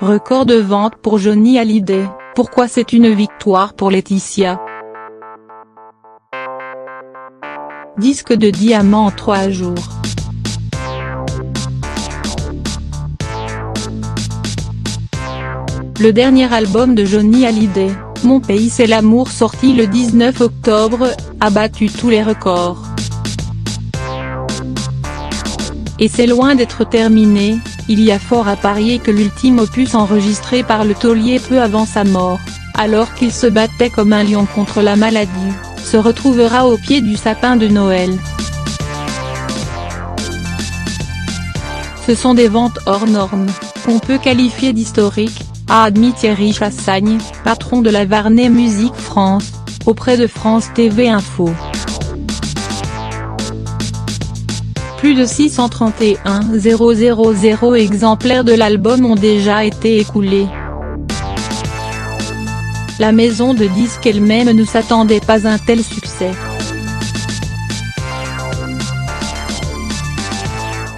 Record de vente pour Johnny Hallyday, pourquoi c'est une victoire pour Laetitia? Disque de diamant en 3 jours. Le dernier album de Johnny Hallyday, Mon pays c'est l'amour, sorti le 19 octobre, a battu tous les records. Et c'est loin d'être terminé, il y a fort à parier que l'ultime opus enregistré par le taulier peu avant sa mort, alors qu'il se battait comme un lion contre la maladie, se retrouvera au pied du sapin de Noël. Ce sont des ventes hors normes, qu'on peut qualifier d'historiques, a admis Thierry Chassagne, patron de la Varney Musique France, auprès de France TV Info. Plus de 631 000 exemplaires de l'album ont déjà été écoulés. La maison de disques elle-même ne s'attendait pas à un tel succès.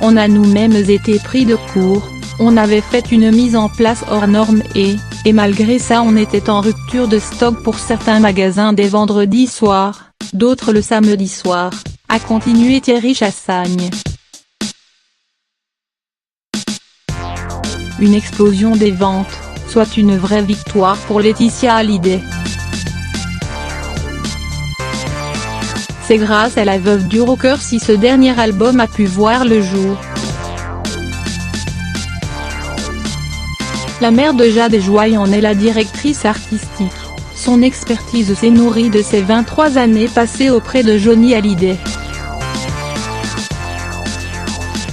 On a nous-mêmes été pris de court, on avait fait une mise en place hors norme et malgré ça on était en rupture de stock pour certains magasins dès vendredi soir, d'autres le samedi soir, a continué Thierry Chassagne. Une explosion des ventes, soit une vraie victoire pour Laetitia Hallyday. C'est grâce à la veuve du rocker si ce dernier album a pu voir le jour. La mère de Jade et Joy en est la directrice artistique, son expertise s'est nourrie de ses 23 années passées auprès de Johnny Hallyday.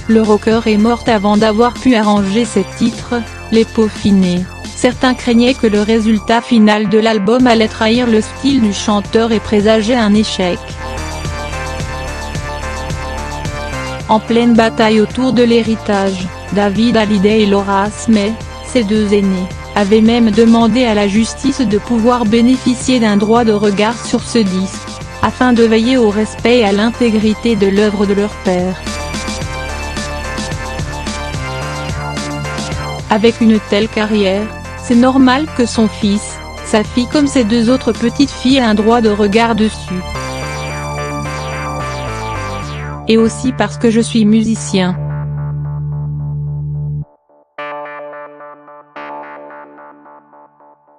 Le rocker est mort avant d'avoir pu arranger ses titres, les peaufiner. Certains craignaient que le résultat final de l'album allait trahir le style du chanteur et présageait un échec. En pleine bataille autour de l'héritage, David Hallyday et Laura Smith, ses 2 aînés, avaient même demandé à la justice de pouvoir bénéficier d'un droit de regard sur ce disque, afin de veiller au respect et à l'intégrité de l'œuvre de leur père. Avec une telle carrière, c'est normal que son fils, sa fille comme ses 2 autres petites filles aient un droit de regard dessus. Et aussi parce que je suis musicien.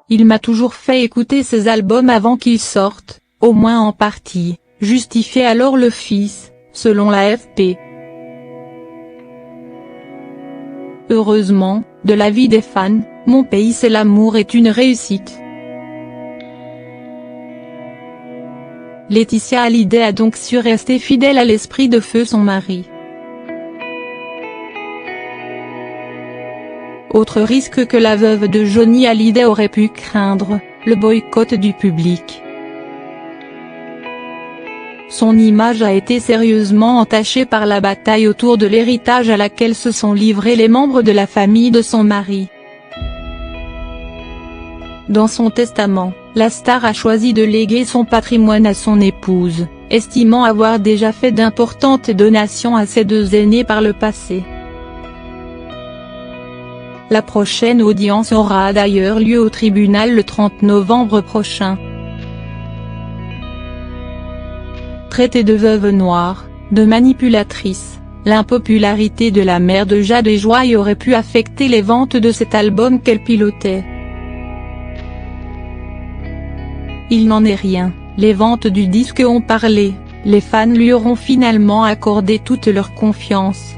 Il m'a toujours fait écouter ses albums avant qu'ils sortent, au moins en partie, justifiait alors le fils, selon l'AFP. Heureusement, de l'avis des fans, Mon pays c'est l'amour est une réussite. Laetitia Hallyday a donc su rester fidèle à l'esprit de feu son mari. Autre risque que la veuve de Johnny Hallyday aurait pu craindre, le boycott du public. Son image a été sérieusement entachée par la bataille autour de l'héritage à laquelle se sont livrés les membres de la famille de son mari. Dans son testament, la star a choisi de léguer son patrimoine à son épouse, estimant avoir déjà fait d'importantes donations à ses 2 aînés par le passé. La prochaine audience aura d'ailleurs lieu au tribunal le 30 novembre prochain. Traitée de veuve noire, de manipulatrice, l'impopularité de la mère de Jade et Joy aurait pu affecter les ventes de cet album qu'elle pilotait. Il n'en est rien, les ventes du disque ont parlé, les fans lui auront finalement accordé toute leur confiance.